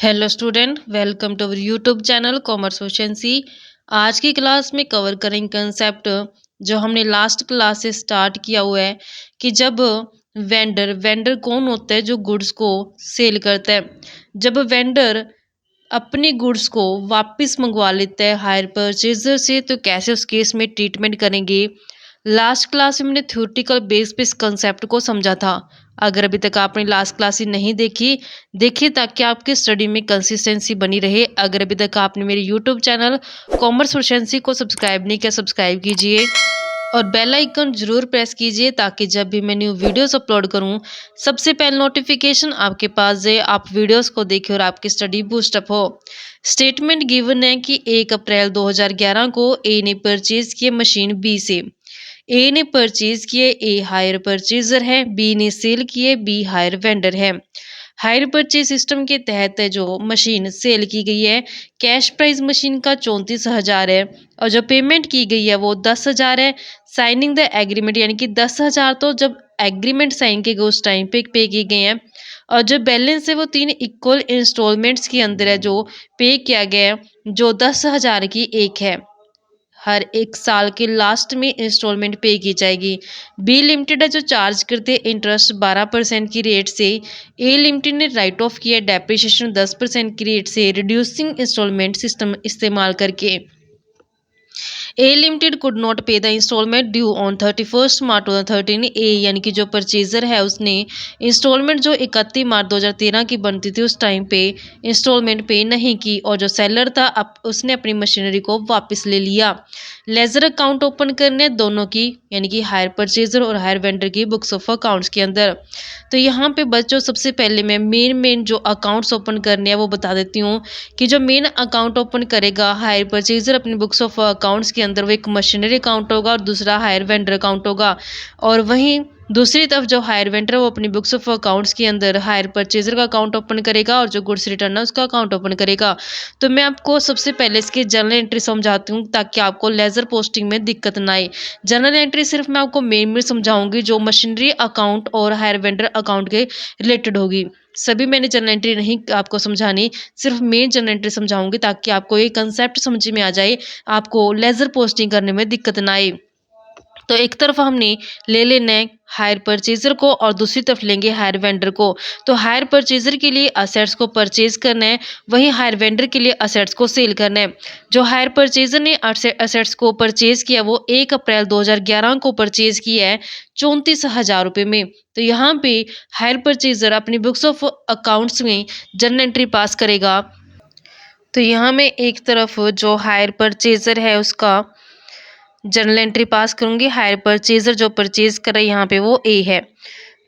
Hello student, welcome to our YouTube channel commerce efficiency. आज की class में cover करेंगे कंसेप्ट जो हमने लास्ट क्लास से स्टार्ट किया हुआ है कि जब वेंडर कौन होता है जो गुड्स को सेल करता है। जब वेंडर अपने गुड्स को वापस मंगवा लेता है हायर परचेजर से तो कैसे उस केस में ट्रीटमेंट करेंगे। लास्ट क्लास में हमने थ्योरेटिकल बेस पे इस कंसेप्ट को समझा था। अगर अभी तक आपने लास्ट क्लास ही नहीं देखी, देखिए ताकि आपकी स्टडी में कंसिस्टेंसी बनी रहे। अगर अभी तक आपने मेरे यूट्यूब चैनल कॉमर्स एफिशिएंसी को सब्सक्राइब नहीं किया, सब्सक्राइब कीजिए और बेल आइकन जरूर प्रेस कीजिए ताकि जब भी मैं न्यू वीडियोस अपलोड करूं सबसे पहले नोटिफिकेशन आपके पास जाए, आप वीडियोस को देखें और आपकी स्टडी बूस्टअप हो। स्टेटमेंट गिवन है कि 1 अप्रैल 2011 को ए ने परचेज किए मशीन बी से। ए ने परचेज किए, ए हायर परचेजर है, बी ने सेल किए, बी हायर वेंडर है। हायर परचेज सिस्टम के तहत जो मशीन सेल की गई है, कैश प्राइस मशीन का 34,000 है और जो पेमेंट की गई है वो 10,000 है। साइनिंग द एग्रीमेंट यानी कि 10,000 तो जब एग्रीमेंट साइन किए गए उस टाइम पे पे किए गए हैं और जो बैलेंस है वो 3 इक्वल इंस्टॉलमेंट्स के अंदर है जो पे किया गया है, जो 10,000 की एक है। हर एक साल के लास्ट में इंस्टॉलमेंट पे की जाएगी। बी लिमिटेड है जो चार्ज करते इंटरेस्ट 12% की रेट से। ए लिमिटेड ने राइट ऑफ किया डेप्रिसिएशन 10% की रेट से रिड्यूसिंग इंस्टॉलमेंट सिस्टम इस्तेमाल करके। ए लिमिटेड कुड नॉट पे the instalment due on 31 March 2013। ए यानी कि जो परचेजर है उसने इंस्टॉलमेंट जो 31 मार्च 2013 की बनती थी उस टाइम पे इंस्टॉलमेंट पे नहीं की और जो सेलर था उसने अपनी मशीनरी को वापस ले लिया। लेजर अकाउंट ओपन करने दोनों की यानी कि हायर परचेजर और हायर वेंडर की बुक्स ऑफ अकाउंट्स के अंदर। तो यहाँ पे बच्चों सबसे पहले मैं मेन जो अकाउंट्स ओपन करने हैं वो बता देती हूँ कि जो मेन अकाउंट ओपन करेगा हायर परचेजर अपनी बुक्स ऑफ अकाउंट्स के अंदर वो एक मशीनरी अकाउंट होगा और दूसरा हायर वेंडर अकाउंट होगा। और वहीं दूसरी तरफ जो हायर वेंडर है वो अपनी बुक्स ऑफ अकाउंट्स के अंदर हायर परचेजर का अकाउंट ओपन करेगा और जो गुड्स रिटर्न है उसका अकाउंट ओपन करेगा। तो मैं आपको सबसे पहले इसकी जनरल एंट्री समझाती हूँ ताकि आपको लेजर पोस्टिंग में दिक्कत ना आए। जनरल एंट्री सिर्फ मैं आपको मेन समझाऊंगी जो मशीनरी अकाउंट और हायर वेंडर अकाउंट के रिलेटेड होगी। सभी मैंने जनरल एंट्री नहीं आपको समझानी, सिर्फ मेन जनरल एंट्री समझाऊंगी ताकि आपको ये कंसेप्ट समझ में आ जाए, आपको लेजर पोस्टिंग करने में दिक्कत ना आए। तो एक तरफ हमने ले लेना है हायर परचेजर को और दूसरी तरफ लेंगे हायर वेंडर को। तो हायर परचेजर के लिए असेट्स को परचेज करना है, वहीं हायर वेंडर के लिए असेट्स को सेल करना है। जो हायर परचेजर ने असेट्स को परचेज किया वो 1 अप्रैल 2011 को परचेज किया है 34,000 रुपये में। तो यहाँ पे हायर परचेजर अपनी बुक्स ऑफ अकाउंट्स में जनरल एंट्री पास करेगा। तो यहाँ में एक तरफ जो हायर परचेजर है उसका जर्नल एंट्री पास करूंगी। हायर परचेजर जो परचेज कर रहा है यहाँ पे वो ए है।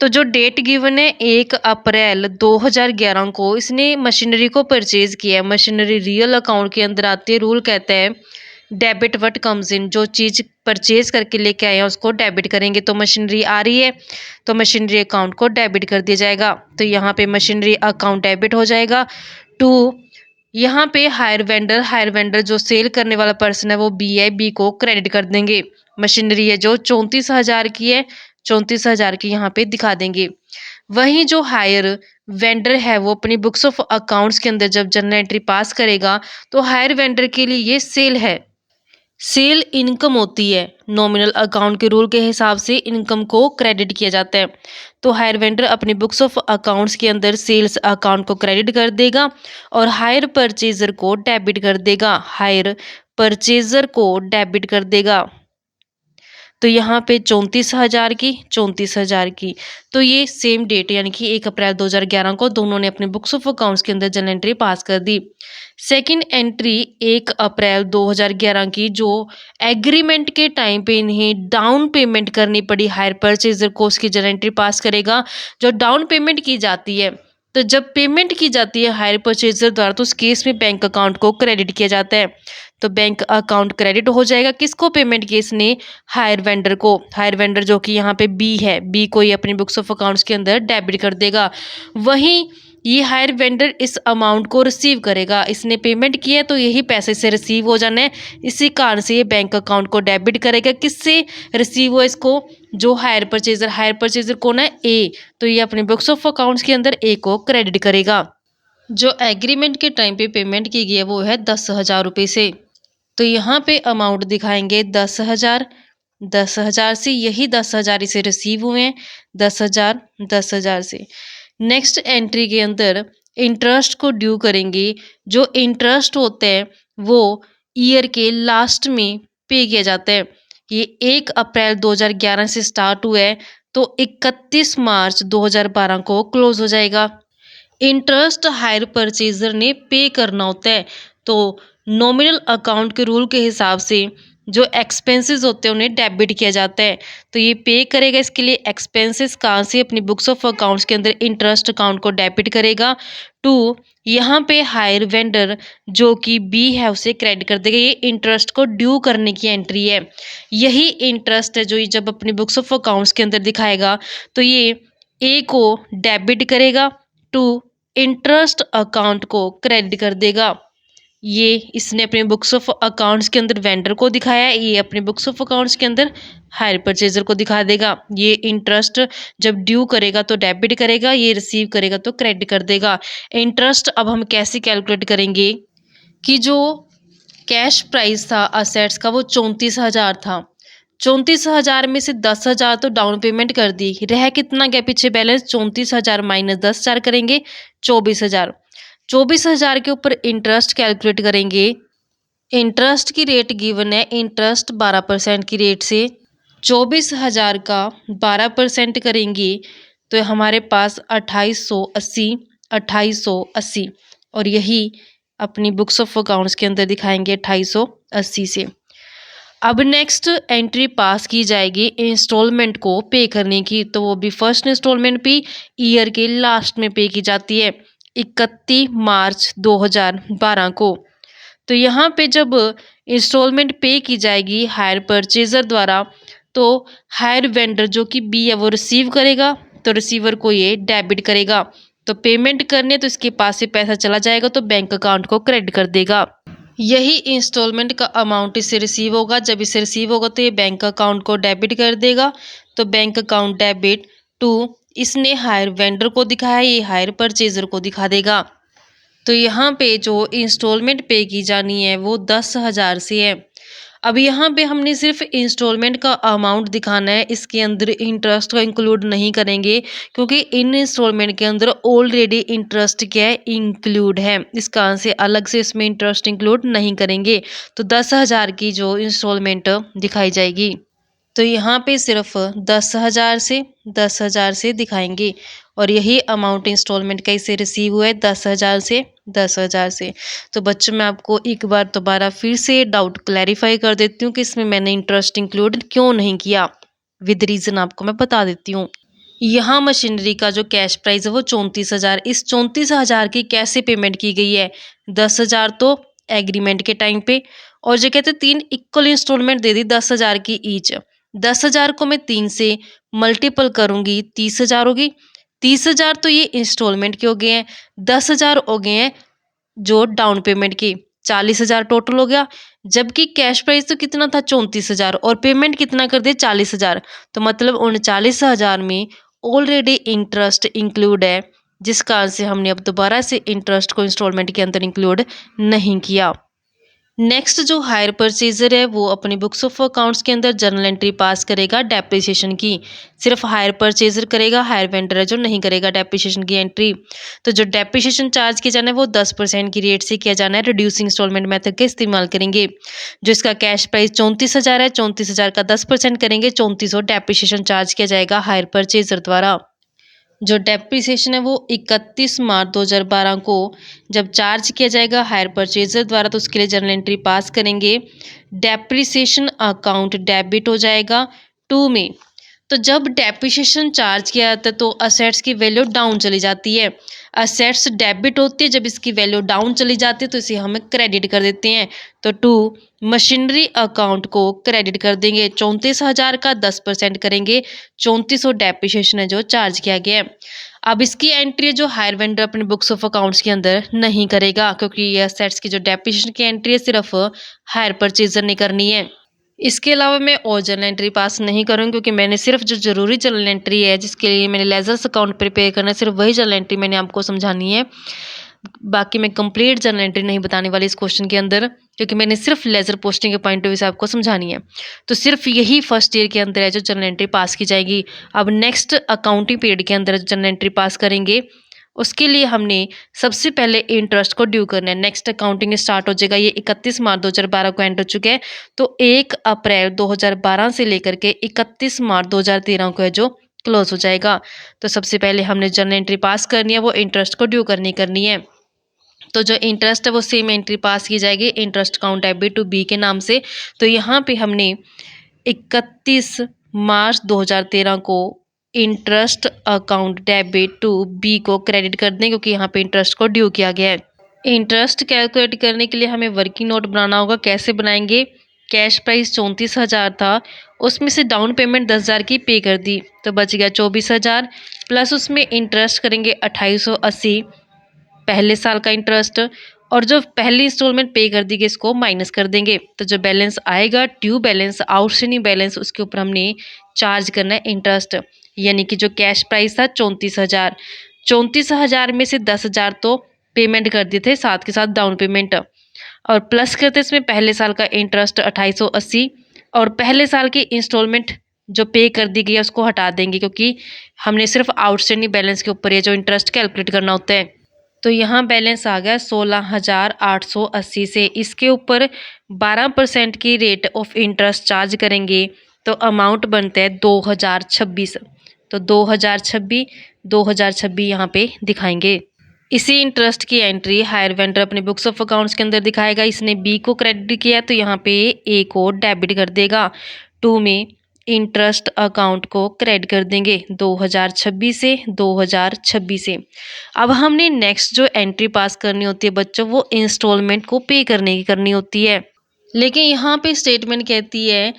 तो जो डेट गिवन है 1 अप्रैल 2011 को इसने मशीनरी को परचेज किया है। मशीनरी रियल अकाउंट के अंदर आती है। रूल कहता है डेबिट व्हाट कम्स इन, जो चीज़ परचेज करके लेके आए हैं उसको डेबिट करेंगे। तो मशीनरी आ रही है तो मशीनरी अकाउंट को डेबिट कर दिया जाएगा। तो यहाँ पे मशीनरी अकाउंट डेबिट हो जाएगा। टू यहाँ पे हायर वेंडर जो सेल करने वाला पर्सन है वो बी है, बी को क्रेडिट कर देंगे। मशीनरी है जो 34,000 की है, 34,000 की यहाँ पे दिखा देंगे। वहीं जो हायर वेंडर है वो अपनी बुक्स ऑफ अकाउंट्स के अंदर जब जर्नल एंट्री पास करेगा तो हायर वेंडर के लिए ये सेल है। सेल इनकम होती है, नॉमिनल अकाउंट के रूल के हिसाब से इनकम को क्रेडिट किया जाता है। तो हायर वेंडर अपनी बुक्स ऑफ अकाउंट्स के अंदर सेल्स अकाउंट को क्रेडिट कर देगा और हायर परचेजर को डेबिट कर देगा। हायर परचेजर को डेबिट कर देगा। तो यहाँ पे 34,000 की तो ये सेम डेट यानी कि 1 अप्रैल 2011 को दोनों ने अपने बुक्स ऑफ अकाउंट्स के अंदर जनरल एंट्री पास कर दी। सेकंड एंट्री 1 अप्रैल 2011 की जो एग्रीमेंट के टाइम पे इन्हें डाउन पेमेंट करनी पड़ी हायर परचेजर को, उसकी जनरल एंट्री पास करेगा। जो डाउन पेमेंट की जाती है तो जब पेमेंट की जाती है हायर परचेजर द्वारा तो उस केस में बैंक अकाउंट को क्रेडिट किया जाता है। तो बैंक अकाउंट क्रेडिट हो जाएगा। किसको पेमेंट की इसने? हायर वेंडर को। हायर वेंडर जो कि यहाँ पे बी है, बी को ही अपनी बुक्स ऑफ अकाउंट्स के अंदर डेबिट कर देगा। वहीं ये हायर वेंडर इस अमाउंट को रिसीव करेगा। इसने पेमेंट किया है तो यही पैसे से रिसीव हो जाना है, इसी कारण से ये बैंक अकाउंट को डेबिट करेगा। किससे रिसीव हो? इसको जो हायर परचेजर कौन है? ए। तो ये अपने बुक्स ऑफ अकाउंट्स के अंदर ए को क्रेडिट करेगा। जो एग्रीमेंट के टाइम पे पेमेंट की गई है वो है 10,000 रुपये से। तो यहाँ पे अमाउंट दिखाएंगे 10,000, 10,000 से, यही 10,000 इसे रिसीव हुए हैं, 10,000, 10,000 से। नेक्स्ट एंट्री के अंदर इंटरेस्ट को ड्यू करेंगे। जो इंटरेस्ट होता है वो ईयर के लास्ट में पे किया जाता है। ये 1 अप्रैल 2011 से स्टार्ट हुआ है तो 31 मार्च 2012 को क्लोज हो जाएगा। इंटरेस्ट हायर परचेजर ने पे करना होता है तो नॉमिनल अकाउंट के रूल के हिसाब से जो एक्सपेंसेस होते हैं उन्हें डेबिट किया जाता है। तो ये पे करेगा, इसके लिए एक्सपेंसेस कहाँ से, अपनी बुक्स ऑफ अकाउंट्स के अंदर इंटरेस्ट अकाउंट को डेबिट करेगा। टू यहाँ पे हायर वेंडर जो कि बी है उसे क्रेडिट कर देगा। ये इंटरेस्ट को ड्यू करने की एंट्री है। यही इंटरेस्ट है जो ये जब अपनी बुक्स ऑफ अकाउंट्स के अंदर दिखाएगा तो ये ए को डेबिट करेगा, टू इंटरेस्ट अकाउंट को क्रेडिट कर देगा। ये इसने अपने बुक्स ऑफ अकाउंट्स के अंदर वेंडर को दिखाया है, ये अपने बुक्स ऑफ अकाउंट्स के अंदर हायर परचेजर को दिखा देगा। ये इंटरेस्ट जब ड्यू करेगा तो डेबिट करेगा, ये रिसीव करेगा तो क्रेडिट कर देगा। इंटरेस्ट अब हम कैसे कैलकुलेट करेंगे कि जो कैश प्राइस था असेट्स का वो 34,000 था। 34,000 में से 10,000 तो डाउन पेमेंट कर दी, रह कितना गया पीछे बैलेंस, 34,000 माइनस 10,000 करेंगे 24,000। 24,000 के ऊपर इंटरेस्ट कैलकुलेट करेंगे। इंटरेस्ट की रेट गिवन है, इंटरेस्ट 12% की रेट से 24,000 का 12% करेंगे तो हमारे पास 2880, 2880 और यही अपनी बुक्स ऑफ अकाउंट्स के अंदर दिखाएंगे 2880 से। अब नेक्स्ट एंट्री पास की जाएगी इंस्टॉलमेंट को पे करने की, तो वो भी फर्स्ट इंस्टॉलमेंट भी ईयर के लास्ट में पे की जाती है 31 मार्च 2012 को। तो यहाँ पे जब इंस्टॉलमेंट पे की जाएगी हायर परचेजर द्वारा तो हायर वेंडर जो कि बी है वो रिसीव करेगा तो रिसीवर को ये डेबिट करेगा। तो पेमेंट करने तो इसके पास से पैसा चला जाएगा तो बैंक अकाउंट को क्रेडिट कर देगा। यही इंस्टॉलमेंट का अमाउंट इससे रिसीव होगा, जब इसे रिसीव होगा तो ये बैंक अकाउंट को डेबिट कर देगा। तो बैंक अकाउंट डेबिट टू इसने हायर वेंडर को दिखाया, ये हायर परचेजर को दिखा देगा। तो यहाँ पे जो इंस्टॉलमेंट पे की जानी है वो 10,000 से है। अब यहाँ पे हमने सिर्फ इंस्टॉलमेंट का अमाउंट दिखाना है, इसके अंदर इंटरेस्ट का इंक्लूड नहीं करेंगे क्योंकि इन इंस्टॉलमेंट के अंदर ऑलरेडी इंटरेस्ट क्या है, इंक्लूड है। इस कारण से अलग से इसमें इंटरेस्ट इंक्लूड नहीं करेंगे। तो 10,000 की जो इंस्टॉलमेंट दिखाई जाएगी तो यहाँ पे सिर्फ 10,000 से दिखाएंगे और यही अमाउंट इंस्टॉलमेंट का इसे रिसीव हुआ है 10,000 से, 10,000 से। तो बच्चों मैं आपको एक बार दोबारा फिर से डाउट क्लैरिफाई कर देती हूँ कि इसमें मैंने इंटरेस्ट इंक्लूड क्यों नहीं किया, विद रीज़न आपको मैं बता देती हूँ। यहाँ मशीनरी का जो कैश प्राइस है वो 34,000, इस 34,000 की कैसे पेमेंट की गई है, 10,000 तो एग्रीमेंट के टाइम पे और जो कहते 3 इक्वल इंस्टॉलमेंट दे दी 10,000 की ईच। 10,000 को मैं 3 से मल्टीपल करूँगी 30,000 होगी। 30,000 तो ये इंस्टॉलमेंट के हो गए हैं, 10,000 हो गए हैं जो डाउन पेमेंट की, 40,000 टोटल हो गया। जबकि कैश प्राइस तो कितना था 34,000 और पेमेंट कितना कर दिया 40,000। तो मतलब 39,000 में ऑलरेडी इंटरेस्ट इंक्लूड है, जिस कारण से हमने अब दोबारा से इंटरेस्ट को इंस्टॉलमेंट के अंदर इंक्लूड नहीं किया। नेक्स्ट जो हायर परचेजर है वो अपनी बुक्स ऑफ अकाउंट्स के अंदर जर्नल एंट्री पास करेगा डेप्रिसिएशन की, सिर्फ हायर परचेजर करेगा, हायर वेंडर है जो नहीं करेगा डेप्रिसिएशन की एंट्री। तो जो डेप्रिसिएशन चार्ज किया जाना है वो 10% की रेट से किया जाना है, रिड्यूसिंग इंस्टॉलमेंट मेथड का इस्तेमाल करेंगे। जो इसका कैश प्राइस 34,000 है, 34,000 का 10% करेंगे, 3400 डेप्रिसिएशन चार्ज किया जाएगा हायर परचेजर द्वारा। जो डेप्रिसिएशन है वो 31 मार्च 2012 को जब चार्ज किया जाएगा हायर परचेजर द्वारा तो उसके लिए जर्नल एंट्री पास करेंगे। डेप्रिसिएशन अकाउंट डेबिट हो जाएगा 2 में। तो जब डेप्रिसिएशन चार्ज किया जाता है तो असेट्स की वैल्यू डाउन चली जाती है, असेट्स डेबिट होती है, जब इसकी वैल्यू डाउन चली जाती है तो इसे हम क्रेडिट कर देते हैं। तो 2 मशीनरी अकाउंट को क्रेडिट कर देंगे, 34,000 का 10% करेंगे, 3400 डेप्रिसिएशन है जो चार्ज किया गया है। अब इसकी एंट्री जो हायर वेंडर अपने बुक्स ऑफ अकाउंट्स के अंदर नहीं करेगा क्योंकि ये असेट्स की जो डेप्रिसिएशन की एंट्री है सिर्फ हायर परचेजर ने करनी है। इसके अलावा मैं और जर्नल एंट्री पास नहीं करूँगी क्योंकि मैंने सिर्फ जो जरूरी जर्नल एंट्री है जिसके लिए मैंने लेजर्स अकाउंट प्रिपेयर करना है सिर्फ वही जर्नल एंट्री मैंने आपको समझानी है। बाकी मैं कंप्लीट जर्नल एंट्री नहीं बताने वाली इस क्वेश्चन के अंदर, क्योंकि मैंने सिर्फ लेजर पोस्टिंग के पॉइंट ऑफ व्यू से आपको समझानी है। तो सिर्फ यही फर्स्ट ईयर के अंदर है जो जर्नल एंट्री पास की जाएगी। अब नेक्स्ट अकाउंटिंग पीरियड के अंदर जर्नल एंट्री पास करेंगे, उसके लिए हमने सबसे पहले इंटरेस्ट को ड्यू करना है। नेक्स्ट अकाउंटिंग स्टार्ट हो जाएगा, ये 31 मार्च 2012 को एंड हो चुके हैं, तो 1 अप्रैल 2012 से लेकर के 31 मार्च 2013 को है जो क्लोज हो जाएगा। तो सबसे पहले हमने जर्नल एंट्री पास करनी है, वो इंटरेस्ट को ड्यू करनी है। तो जो इंटरेस्ट है वो सेम एंट्री पास की जाएगी, interest account debit to B के नाम से। तो यहाँ पे हमने 31 मार्च 2013 को interest account debit to B को क्रेडिट कर दें, क्योंकि यहाँ पे इंटरेस्ट को ड्यू किया गया है। इंटरेस्ट कैलकुलेट करने के लिए हमें वर्किंग नोट बनाना होगा। कैसे बनाएंगे? कैश प्राइस 34,000 था, उसमें से डाउन पेमेंट 10,000 की पे कर दी, तो बच गया 24,000, प्लस उसमें इंटरेस्ट करेंगे 2880 पहले साल का इंटरेस्ट, और जो पहली इंस्टॉलमेंट पे कर दी गई इसको माइनस कर देंगे। तो जो बैलेंस आएगा ड्यू बैलेंस, आउटस्टैंडिंग बैलेंस, उसके ऊपर हमने चार्ज करना है इंटरेस्ट। यानी कि जो कैश प्राइस था 34,000, 34,000 में से 10,000 तो पेमेंट कर दिए थे साथ के साथ डाउन पेमेंट, और प्लस करते इसमें पहले साल का इंटरेस्ट 2880, और पहले साल की इंस्टॉलमेंट जो पे कर दी गई है उसको हटा देंगे, क्योंकि हमने सिर्फ आउटस्टैंडिंग बैलेंस के ऊपर ये जो इंटरेस्ट कैलकुलेट करना होता है। तो यहाँ बैलेंस आ गया 16,880 से, इसके ऊपर 12% की रेट ऑफ इंटरेस्ट चार्ज करेंगे, तो अमाउंट बनता है 2026। तो 2026 यहाँ पे दिखाएंगे। इसी इंटरेस्ट की एंट्री हायर वेंडर अपने बुक्स ऑफ अकाउंट्स के अंदर दिखाएगा। इसने बी को क्रेडिट किया तो यहाँ पे ए को डेबिट कर देगा। 2 में इंटरेस्ट अकाउंट को क्रेडिट कर देंगे 2026 से 2026 से। अब हमने नेक्स्ट जो एंट्री पास करनी होती है बच्चों, वो इंस्टॉलमेंट को पे करने की करनी होती है। लेकिन यहाँ पे स्टेटमेंट कहती है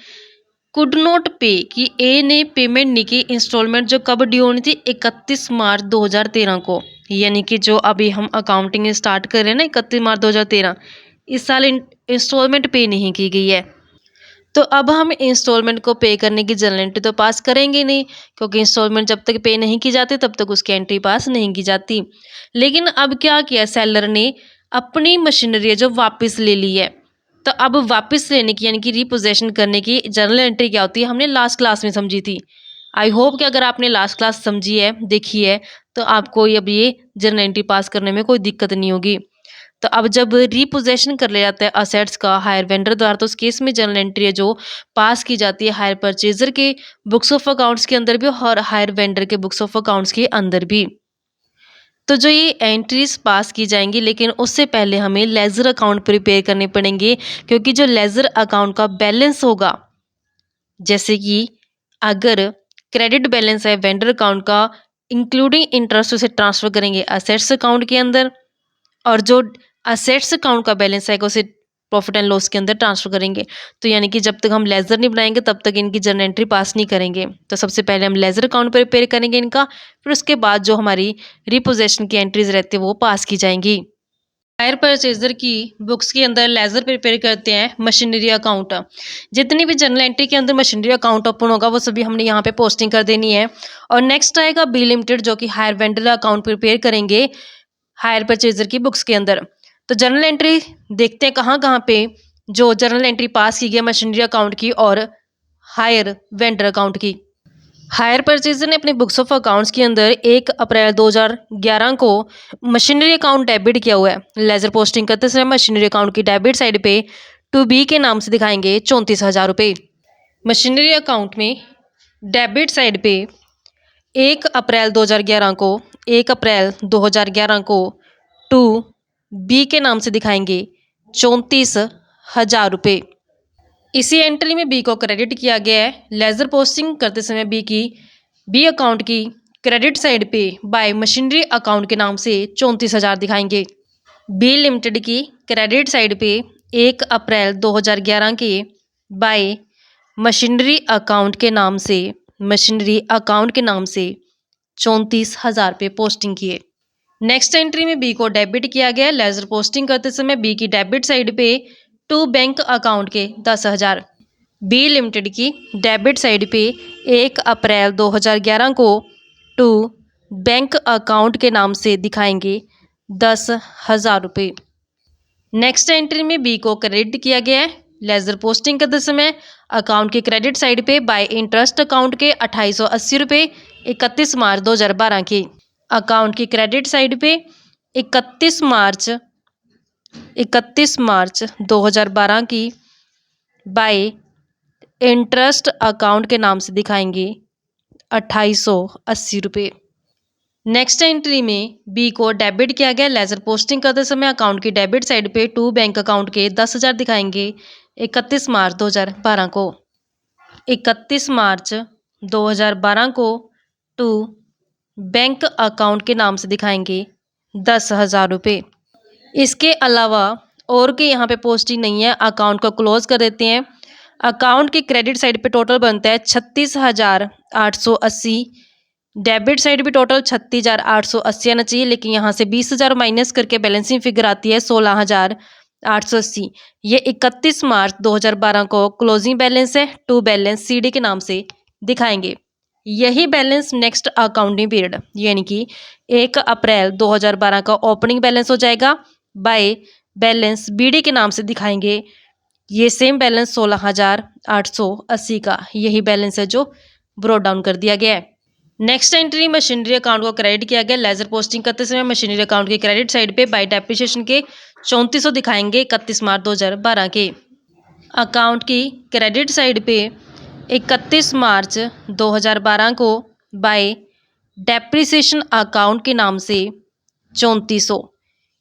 कुड नॉट पे, कि ए ने पेमेंट नहीं की इंस्टॉलमेंट जो कब ड्यू होनी थी 31 मार्च 2013 को। यानी कि जो अभी हम अकाउंटिंग स्टार्ट कर रहे हैं ना 31 मार्च 2013, इस साल इंस्टॉलमेंट पे नहीं की गई है। तो अब हम इंस्टॉलमेंट को पे करने की जर्नल एंट्री तो पास करेंगे नहीं, क्योंकि इंस्टॉलमेंट जब तक पे नहीं की जाती तब तक उसकी एंट्री पास नहीं की जाती। लेकिन अब क्या किया सेलर ने, अपनी मशीनरी जो वापस ले ली है, तो अब वापस लेने की यानी कि रिपोजेशन करने की जर्नल एंट्री क्या होती है हमने लास्ट क्लास में समझी थी। आई होप कि अगर आपने लास्ट क्लास समझी है, देखी है, तो आपको अब ये जर्नल एंट्री पास करने में कोई दिक्कत नहीं होगी। तो अब जब रिपोजेशन कर लिया जाता है असेट्स का हायर वेंडर द्वारा, तो उस केस में जर्नल एंट्री है जो पास की जाती है हायर परचेजर के बुक्स ऑफ अकाउंट्स के अंदर भी और हायर वेंडर के बुक्स ऑफ अकाउंट्स के अंदर भी। तो जो ये एंट्रीज पास की जाएंगी, लेकिन उससे पहले हमें लेजर अकाउंट प्रिपेयर करने पड़ेंगे, क्योंकि जो लेजर अकाउंट का बैलेंस होगा, जैसे कि अगर क्रेडिट बैलेंस है वेंडर अकाउंट का इंक्लूडिंग इंटरेस्ट, उसे ट्रांसफर करेंगे असेट्स अकाउंट के अंदर, और जो असेट्स अकाउंट का बैलेंस आएगा उसे प्रॉफिट एंड लॉस के अंदर ट्रांसफर करेंगे। तो यानी कि जब तक हम लेजर नहीं बनाएंगे तब तक इनकी जर्नल एंट्री पास नहीं करेंगे। तो सबसे पहले हम लेजर अकाउंट प्रिपेयर करेंगे इनका, फिर उसके बाद जो हमारी रिपोजेशन की एंट्रीज रहती है वो पास की जाएंगी। हायर परचेजर की बुक्स के अंदर लेजर प्रिपेयर करते हैं मशीनरी अकाउंट। जितनी भी जर्नल एंट्री के अंदर मशीनरी अकाउंट ओपन होगा वो सभी हमने यहाँ पे पोस्टिंग कर देनी है। और नेक्स्ट आएगा बी लिमिटेड, जो कि हायर वेंडर अकाउंट प्रिपेयर करेंगे हायर परचेजर की बुक्स के अंदर। तो जर्नल एंट्री देखते हैं कहाँ कहाँ पे जो जर्नल एंट्री पास की गई मशीनरी अकाउंट की और हायर वेंडर अकाउंट की। हायर परचेजर ने अपने बुक्स ऑफ अकाउंट्स के अंदर 1 अप्रैल 2011 को मशीनरी अकाउंट डेबिट किया हुआ है। लेजर पोस्टिंग करते समय मशीनरी अकाउंट की डेबिट साइड पे टू बी के नाम से दिखाएंगे 34,000 रुपये। मशीनरी अकाउंट में डेबिट साइड पे 1 अप्रैल 2011 को टू बी के नाम से दिखाएंगे 34,000 रुपये। इसी एंट्री में बी को क्रेडिट किया गया है। लेजर पोस्टिंग करते समय बी अकाउंट की क्रेडिट साइड पे बाय मशीनरी अकाउंट के नाम से 34,000 दिखाएंगे। बी लिमिटेड की क्रेडिट साइड पे 1 अप्रैल 2011 के बाय मशीनरी अकाउंट के नाम से 34,000 रुपये पोस्टिंग किए। नेक्स्ट एंट्री में बी को डेबिट किया गया। लेजर पोस्टिंग करते समय बी की डेबिट साइड पे टू बैंक अकाउंट के 10,000। बी लिमिटेड की डेबिट साइड पे 1 अप्रैल 2011 को टू बैंक अकाउंट के नाम से दिखाएंगे 10,000 रुपये। नेक्स्ट एंट्री में बी को क्रेडिट किया गया है लेजर पोस्टिंग करते समय अकाउंट की क्रेडिट साइड पे बाय इंटरेस्ट अकाउंट के 2880 रुपये 31 मार्च 2012 के। अकाउंट की क्रेडिट साइड पे 31 मार्च 2012 की बाय इंटरेस्ट अकाउंट के नाम से दिखाएंगे 2880 रुपये। नेक्स्ट एंट्री में बी को डेबिट किया गया लेजर पोस्टिंग करते समय अकाउंट की डेबिट साइड पे टू बैंक अकाउंट के 10,000 दिखाएंगे 31 मार्च 2012 को। 31 मार्च 2012 को टू बैंक अकाउंट के नाम से दिखाएंगे 10,000 रुपये। इसके अलावा और की यहाँ पे पोस्टिंग नहीं है, अकाउंट को क्लोज कर देते हैं। अकाउंट की क्रेडिट साइड पे टोटल बनता है 36,880। डेबिट साइड भी टोटल 36,880 आना चाहिए, लेकिन यहाँ से 20,000 माइनस करके बैलेंसिंग फिगर आती है 16,880। ये 31 मार्च 2012 को क्लोजिंग बैलेंस है। टू बैलेंस सीडी के नाम से दिखाएंगे। यही बैलेंस नेक्स्ट अकाउंटिंग पीरियड यानी कि 1 अप्रैल 2012 का ओपनिंग बैलेंस हो जाएगा। बाय बैलेंस बीडी के नाम से दिखाएंगे। ये सेम बैलेंस 16,880 का यही बैलेंस है जो ब्रॉट डाउन कर दिया गया है। नेक्स्ट एंट्री मशीनरी अकाउंट को क्रेडिट किया गया लेजर पोस्टिंग करते समय मशीनरी अकाउंट की क्रेडिट साइड पे बाय डेप्रिसिएशन के 3400 दिखाएंगे 31 मार्च 2012 के। अकाउंट की क्रेडिट साइड पे 31 मार्च 2012 को बाय डेप्रिसिएशन अकाउंट के नाम से 3400।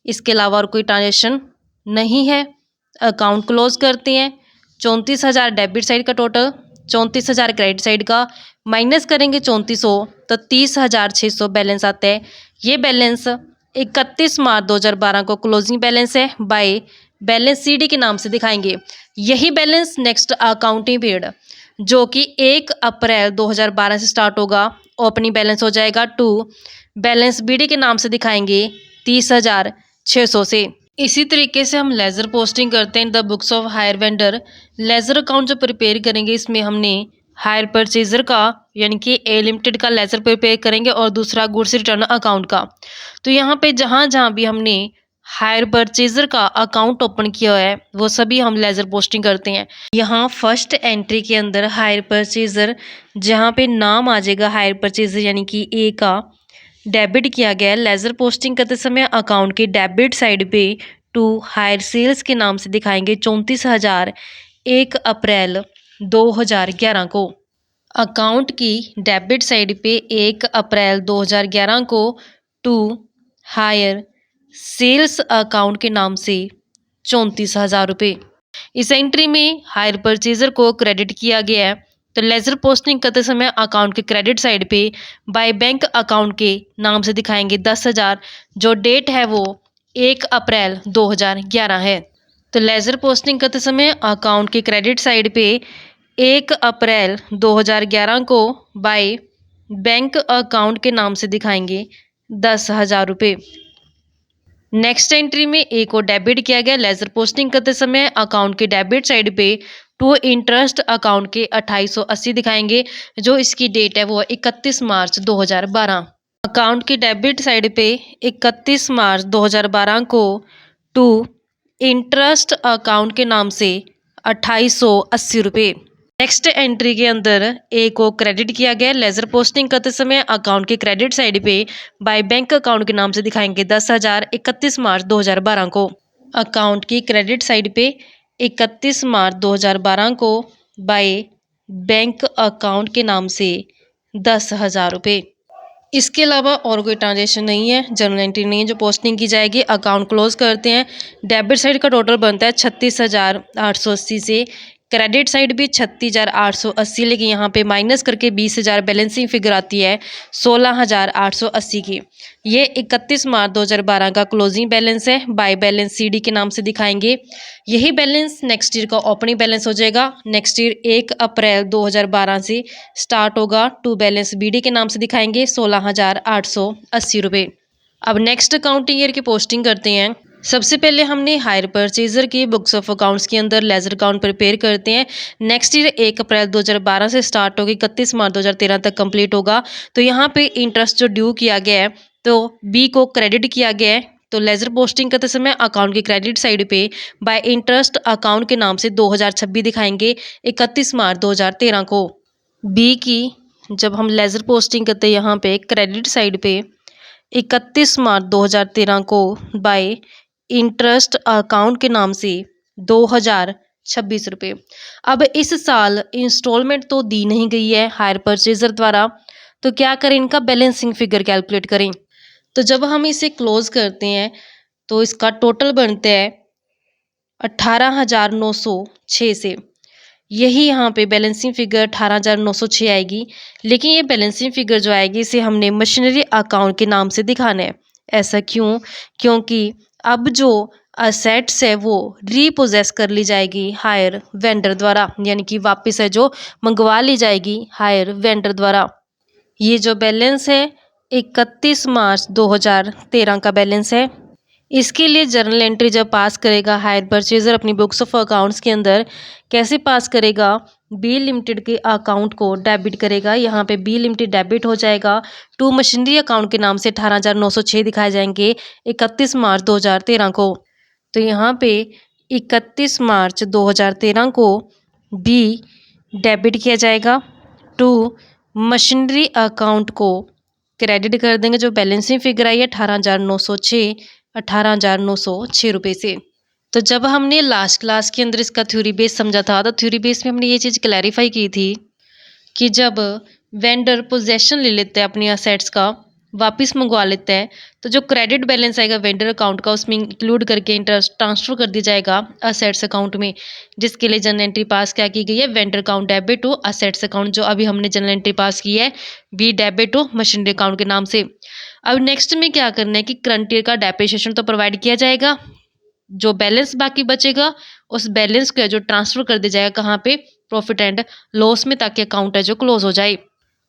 इसके अलावा और कोई ट्रांजेक्शन नहीं है। अकाउंट क्लोज करते हैं। 34,000 डेबिट साइड का टोटल, 34,000 क्रेडिट साइड का माइनस करेंगे 3400 तो 30,600 बैलेंस आता है। ये बैलेंस 31 मार्च 2012 को क्लोजिंग बैलेंस है। बाय बैलेंस सीडी के नाम से दिखाएंगे। यही बैलेंस नेक्स्ट अकाउंटिंग पीरियड जो कि 1 अप्रैल 2012 से स्टार्ट होगा ओपनिंग बैलेंस हो जाएगा। टू बैलेंस बीडी के नाम से दिखाएंगे 30,600 से। इसी तरीके से हम लेजर पोस्टिंग करते हैं the books of higher vendor. Ledger account जो प्रिपेयर करेंगे इसमें हमने हायर परचेजर का यानी कि ए लिमिटेड का लेजर प्रिपेयर करेंगे और दूसरा गुड्स रिटर्न अकाउंट का। तो यहाँ पे जहाँ भी हमने हायर परचेजर का अकाउंट ओपन किया है वो सभी हम लेजर पोस्टिंग करते हैं। यहाँ फर्स्ट एंट्री के अंदर हायर परचेजर जहाँ पे नाम आ जाएगा हायर परचेजर यानी कि ए का डेबिट किया गया लेजर पोस्टिंग करते समय अकाउंट की डेबिट साइड पे टू हायर सेल्स के नाम से दिखाएंगे 34,000 1 अप्रैल 2011 को। अकाउंट की डेबिट साइड पे 1 अप्रैल 2011 को टू हायर सेल्स अकाउंट के नाम से 34,000 रुपये। इस एंट्री में हायर परचेजर को क्रेडिट किया गया है। तो लेजर पोस्टिंग करते समय अकाउंट के क्रेडिट साइड पे बाय बैंक अकाउंट के नाम से दिखाएंगे 10,000। जो डेट है वो 1 अप्रैल 2011 है। तो लेजर पोस्टिंग करते समय अकाउंट के क्रेडिट साइड पे 1 अप्रैल 2011 को बाय बैंक अकाउंट के नाम से दिखाएंगे 10,000 रुपये। नेक्स्ट एंट्री में ए को डेबिट किया गया लेजर पोस्टिंग करते समय अकाउंट के डेबिट साइड पे टू इंटरेस्ट अकाउंट के 2880 दिखाएंगे। जो इसकी डेट है वो 31 मार्च 2012। अकाउंट की डेबिट साइड पे 31 मार्च 2012 को टू इंटरेस्ट अकाउंट के नाम से 2880 रुपये। नेक्स्ट एंट्री के अंदर ए को क्रेडिट किया गया लेजर पोस्टिंग करते समय अकाउंट के क्रेडिट साइड पे बाय बैंक अकाउंट के नाम से दिखाएंगे 10,000 31 मार्च 2012 को। अकाउंट की क्रेडिट साइड पे 31 मार्च 2012 को बाय बैंक अकाउंट के नाम से 10,000 रुपये। इसके अलावा और कोई ट्रांजेक्शन नहीं है, जनरल एंट्री नहीं है जो पोस्टिंग की जाएगी। अकाउंट क्लोज करते हैं। डेबिट साइड का टोटल बनता है 36,880 से, क्रेडिट साइड भी 36,880, लेकिन यहाँ पे माइनस करके 20,000 बैलेंसिंग फिगर आती है 16,880 की। ये 31 मार्च 2012 का क्लोजिंग बैलेंस है। बाय बैलेंस सीडी के नाम से दिखाएंगे। यही बैलेंस नेक्स्ट ईयर का ओपनिंग बैलेंस हो जाएगा। नेक्स्ट ईयर 1 अप्रैल 2012 से स्टार्ट होगा। टू बैलेंस बीडी के नाम से दिखाएंगे 16,880 रुपये। अब नेक्स्ट अकाउंटिंग ईयर की पोस्टिंग करते हैं। सबसे पहले हमने हायर परचेजर की बुक्स ऑफ अकाउंट्स के अंदर लेजर अकाउंट प्रिपेयर करते हैं। नेक्स्ट ईयर 1 अप्रैल 2012 से स्टार्ट होगी, 31 मार्च 2013 तक कंप्लीट होगा। तो यहाँ पे इंटरेस्ट जो ड्यू किया गया है तो बी को क्रेडिट किया गया है तो लेजर पोस्टिंग करते समय अकाउंट की क्रेडिट साइड पे बाय इंटरेस्ट अकाउंट के नाम से 2026 दिखाएंगे 31 मार्च 2013 को। बी की जब हम लेजर पोस्टिंग करते हैं यहाँ पे क्रेडिट साइड पे 31 मार्च 2013 को बाय इंटरेस्ट अकाउंट के नाम से 2026 रुपये। अब इस साल इंस्टॉलमेंट तो दी नहीं गई है हायर परचेजर द्वारा, तो क्या करें, इनका बैलेंसिंग फिगर कैलकुलेट करें। तो जब हम इसे क्लोज करते हैं तो इसका टोटल बनता है 18,906 से। यही यहाँ पे बैलेंसिंग फिगर 18,906 आएगी। लेकिन ये बैलेंसिंग फिगर जो आएगी इसे हमने मशीनरी अकाउंट के नाम से दिखाना है। ऐसा क्यों? क्योंकि अब जो असेट्स है वो रीपोजेस कर ली जाएगी हायर वेंडर द्वारा, यानी कि वापस है जो मंगवा ली जाएगी हायर वेंडर द्वारा। ये जो बैलेंस है 31 मार्च 2013 का बैलेंस है। इसके लिए जर्नल एंट्री जब पास करेगा हायर परचेजर अपनी बुक्स ऑफ अकाउंट्स के अंदर, कैसे पास करेगा? बी लिमिटेड के अकाउंट को डेबिट करेगा। यहाँ पे बी लिमिटेड डेबिट हो जाएगा टू मशीनरी अकाउंट के नाम से 18,906 दिखाए जाएंगे 31 मार्च 2013 को। तो यहाँ पे 31 मार्च 2013 को बी डेबिट किया जाएगा टू मशीनरी अकाउंट को क्रेडिट कर देंगे। जो बैलेंसिंग फिगर आई है 18,906 रुपये से। तो जब हमने लास्ट क्लास के अंदर इसका थ्योरी बेस समझा था, तो थ्योरी बेस में हमने ये चीज़ क्लैरिफाई की थी कि जब वेंडर पोजेशन ले लेता है अपनी असेट्स का, वापस मंगवा लेता है, तो जो क्रेडिट बैलेंस आएगा वेंडर अकाउंट का उसमें इंक्लूड करके इंटरेस्ट ट्रांसफर कर दिया जाएगा असेट्स अकाउंट में, जिसके लिए जनरल एंट्री पास क्या की गई है? Vendor account debit to assets account. जो अभी हमने जनरल एंट्री पास की है B debit to machinery account के नाम से। अब नेक्स्ट में क्या करना है कि करंट ईयर का डेप्रिसिएशन तो प्रोवाइड किया जाएगा, जो बैलेंस बाकी बचेगा उस बैलेंस को जो ट्रांसफर कर दिया जाएगा कहाँ पे? प्रॉफिट एंड लॉस में, ताकि अकाउंट है जो क्लोज हो जाए।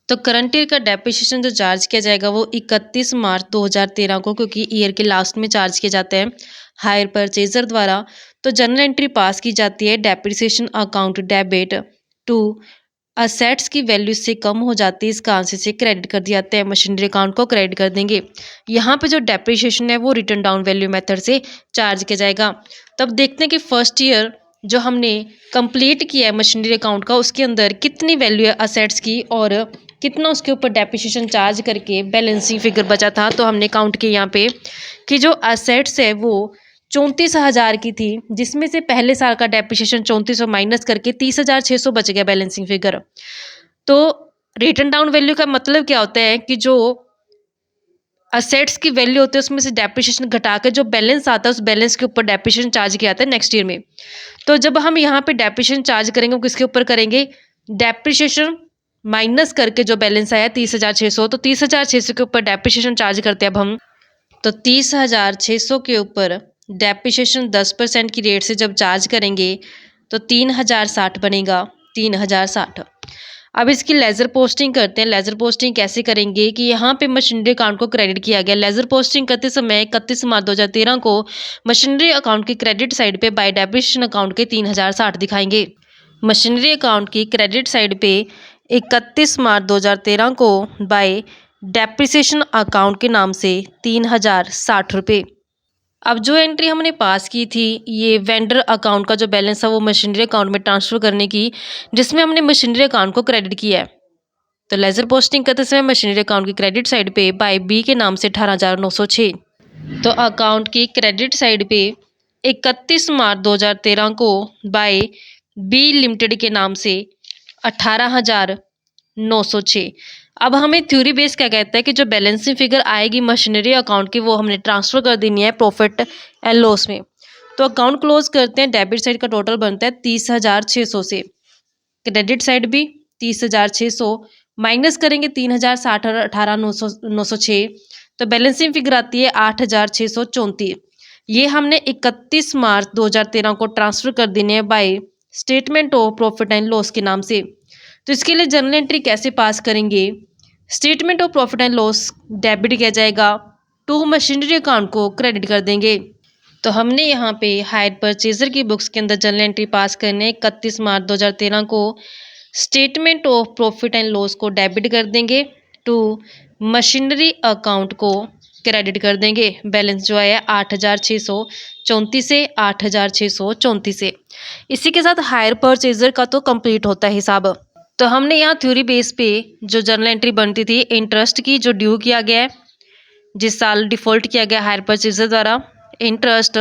तो करंट ईयर का डेप्रिसिएशन जो चार्ज किया जाएगा वो 31 मार्च 2013 को, क्योंकि ईयर के लास्ट में चार्ज किए जाते हैं हायर परचेजर द्वारा। तो जनरल एंट्री पास की जाती है depreciation account debit to assets की वैल्यू से कम हो जाती है, इसका आंसर से क्रेडिट कर दिया जाता है, मशीनरी अकाउंट को क्रेडिट कर देंगे। यहाँ पे जो डेप्रिसिएशन है वो रिटर्न डाउन वैल्यू मेथड से चार्ज किया जाएगा। तब देखते हैं कि फर्स्ट ईयर जो हमने कंप्लीट किया है मशीनरी अकाउंट का, उसके अंदर कितनी वैल्यू है असेट्स की और कितना उसके ऊपर डेप्रिसिएशन चार्ज करके बैलेंसिंग फिगर बचा था। तो हमने काउंट किया यहाँ पे कि जो असेट्स है वो 34,000 की थी, जिसमें से पहले साल का डेप्रिसिएशन 3400 माइनस करके 30,600 बच गया बैलेंसिंग फिगर। तो रिटर्न डाउन वैल्यू का मतलब क्या होता है कि जो असेट्स की वैल्यू होती है उसमें से डेप्रिसिएशन घटा के जो बैलेंस आता है उस बैलेंस के ऊपर डेप्रिसिएशन चार्ज किया जाता है नेक्स्ट ईयर में। तो जब हम यहाँ पे डेप्रिसिएशन चार्ज करेंगे वो किसके ऊपर करेंगे? डेप्रिसिएशन माइनस करके जो बैलेंस आया 30,600, तो 30,600 के ऊपर डेप्रिसिएशन चार्ज करते हैं अब हम। तो 30,600 के ऊपर डेप्रिसिएशन 10% की रेट से जब चार्ज करेंगे तो 3,060 बनेगा, 3,060। अब इसकी लेजर पोस्टिंग करते हैं। लेजर पोस्टिंग कैसे करेंगे कि यहाँ पे मशीनरी अकाउंट को क्रेडिट किया गया। लेजर पोस्टिंग करते समय 31 मार्च 2013 को मशीनरी अकाउंट की क्रेडिट साइड पे बाय डेप्रिसिएशन अकाउंट के 3,060 दिखाएंगे। मशीनरी अकाउंट की क्रेडिट साइड पे 31 मार्च 2013 को बाय डेप्रिसिएशन अकाउंट के नाम से 3,060 रुपये। अब जो एंट्री हमने पास की थी ये वेंडर अकाउंट का जो बैलेंस था वो मशीनरी अकाउंट में ट्रांसफ़र करने की, जिसमें हमने मशीनरी अकाउंट को क्रेडिट किया है। तो लेजर पोस्टिंग करते समय मशीनरी अकाउंट की क्रेडिट साइड पे बाय बी के नाम से 18,906। तो अकाउंट की क्रेडिट साइड पे 31 मार्च 2013 को बाय बी लिमिटेड के नाम से 18,906। अब हमें थ्योरी बेस क्या कहता है कि जो बैलेंसिंग फिगर आएगी मशीनरी अकाउंट की वो हमने ट्रांसफ़र कर देनी है प्रॉफिट एंड लॉस में। तो अकाउंट क्लोज करते हैं। डेबिट साइड का टोटल बनता है 30,600 से, क्रेडिट साइड भी 30,600 माइनस करेंगे 3,060 और 18,906, तो बैलेंसिंग फिगर आती है 8,634। ये हमने 31 मार्च 2013 को ट्रांसफ़र कर देने हैं by statement of profit and loss के नाम से। तो इसके लिए जर्नल एंट्री कैसे पास करेंगे? Statement of profit and loss debit किया जाएगा टू मशीनरी अकाउंट को क्रेडिट कर देंगे। तो हमने यहाँ पे हायर परचेजर की बुक्स के अंदर जर्नल एंट्री पास करने 31 मार्च 2013 को statement of profit and loss को डेबिट कर देंगे टू मशीनरी अकाउंट को क्रेडिट कर देंगे। बैलेंस जो है 8,634 से 8,634 से। इसी के साथ हायर परचेजर का तो कंप्लीट होता है हिसाब। तो हमने यहाँ थ्योरी बेस पे जो जर्नल एंट्री बनती थी इंटरेस्ट की, जो ड्यू किया गया है, जिस साल डिफ़ॉल्ट किया गया हायर परचेजर द्वारा, इंटरेस्ट,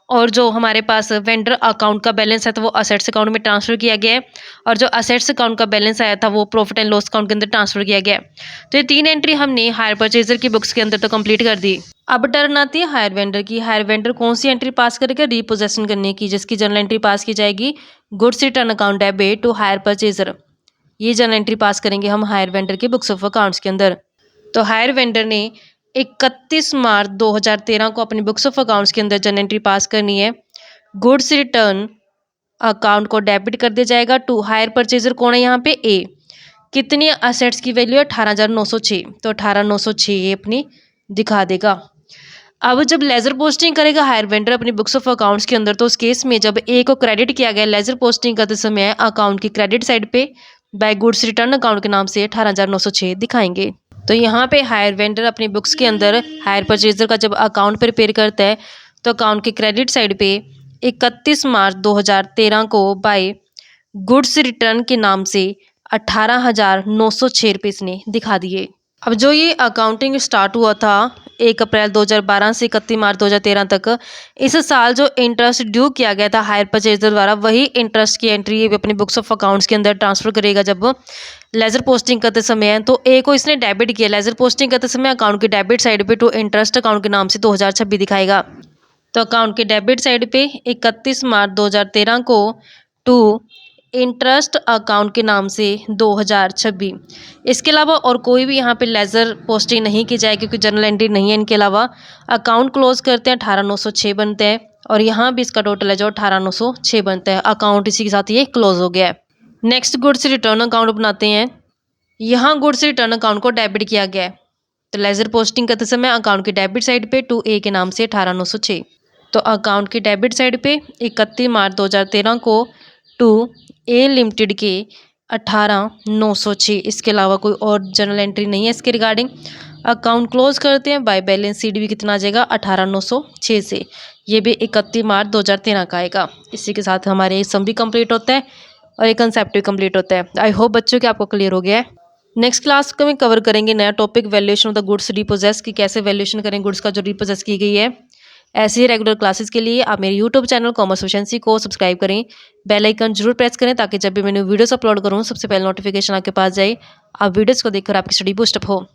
और जो हमारे पास वेंडर अकाउंट का बैलेंस है तो वो असेट्स अकाउंट में ट्रांसफ़र किया गया है, और जो असेट्स अकाउंट का बैलेंस आया था वो प्रॉफिट एंड लॉस अकाउंट के अंदर ट्रांसफ़र किया गया है। तो ये 3 एंट्री हमने हायर परचेजर की बुक्स के अंदर तो कंप्लीट कर दी। अब टर्न आती है हायर वेंडर की। हायर वेंडर कौन सी एंट्री पास करेगा? रीपोजेशन करने की, जिसकी जर्नल एंट्री पास की जाएगी goods return account debit to hire purchaser. ये जर्नल एंट्री पास करेंगे हम हायर वेंडर के बुक्स ऑफ अकाउंट्स के अंदर। तो हायर वेंडर ने 31 मार्च 2013 को अपनी बुक्स ऑफ अकाउंट्स के अंदर जर्नल एंट्री पास करनी है। गुड्स रिटर्न अकाउंट को डेबिट कर दिया जाएगा टू हायर परचेजर। कौन है यहाँ पे? ए। कितनी असेट्स की वैल्यू है? 18,906। तो 18,906 ये अपनी दिखा देगा। अब जब लेजर पोस्टिंग करेगा हायर वेंडर अपनी बुक्स ऑफ अकाउंट्स के अंदर, तो उस केस में जब ए को क्रेडिट किया गया लेजर पोस्टिंग करते समय अकाउंट की क्रेडिट साइड पे बाय गुड्स रिटर्न अकाउंट के नाम से 18,906 दिखाएंगे। तो यहाँ पे हायर वेंडर अपनी बुक्स के अंदर हायर परचेजर का जब अकाउंट प्रिपेयर करता है तो अकाउंट की क्रेडिट साइड पे 31 मार्च 2013 को बाय गुड्स रिटर्न के नाम से 18,906 रुपये इसने दिखा दिए। अब जो ये अकाउंटिंग स्टार्ट हुआ था 1 अप्रैल 2012 से 31 मार्च 2013 तक, इस साल जो इंटरेस्ट ड्यू किया गया था हायर परचेजर द्वारा, वही इंटरेस्ट की एंट्री अपनी बुक्स ऑफ अकाउंट्स के अंदर ट्रांसफर करेगा जब लेजर पोस्टिंग करते समय। तो ए को इसने डेबिट किया लेजर पोस्टिंग करते समय, अकाउंट की डेबिट साइड पे टू इंटरेस्ट अकाउंट के नाम से 2026 दिखाएगा। तो अकाउंट की डेबिट साइड पे 31 मार्च 2013 को टू इंटरेस्ट अकाउंट के नाम से 2026। इसके अलावा और कोई भी यहाँ पे लेजर पोस्टिंग नहीं की जाए क्योंकि जर्नल एंट्री नहीं है। इनके अलावा अकाउंट क्लोज करते हैं 18,906 बनते हैं, और यहाँ भी इसका टोटल है जो 18,906 बनता है। अकाउंट इसी के साथ ये क्लोज हो गया है। नेक्स्ट गुड्स रिटर्न अकाउंट बनाते हैं। यहाँ गुड्स रिटर्न अकाउंट को डेबिट किया गया है, तो लेजर पोस्टिंग करते समय अकाउंट की डेबिट साइड पे टू ए के नाम से 18,906। तो अकाउंट की डेबिट साइड पे 31 मार्च 2013 को टू ए लिमिटेड के 18,906। इसके अलावा कोई और जर्नल एंट्री नहीं है इसके रिगार्डिंग। अकाउंट क्लोज करते हैं बाय बैलेंस शीट भी कितना आ जाएगा? 18,906 से। ये भी 31 मार्च 2013 का आएगा। इसी के साथ हमारे सम भी कंप्लीट होता है और एक कंसेप्ट भी कंप्लीट होता है। आई होप बच्चों कि आपको क्लियर हो गया है। नेक्स्ट क्लास को में कवर करेंगे नया topic valuation of the goods repossess की, कैसे वैल्यूएशन करें गुड्स का जो रिपोजेस की गई है। ऐसे ही रेगुलर क्लासेस के लिए आप मेरे यूट्यूब चैनल कॉमर्स एफिशिएंसी को सब्सक्राइब करें, बेल आइकन जरूर प्रेस करें ताकि जब भी मैंने वीडियोस अपलोड करूं सबसे पहले नोटिफिकेशन आपके पास जाए, आप वीडियोस को देखकर आपकी स्टडी बूस्टअप हो।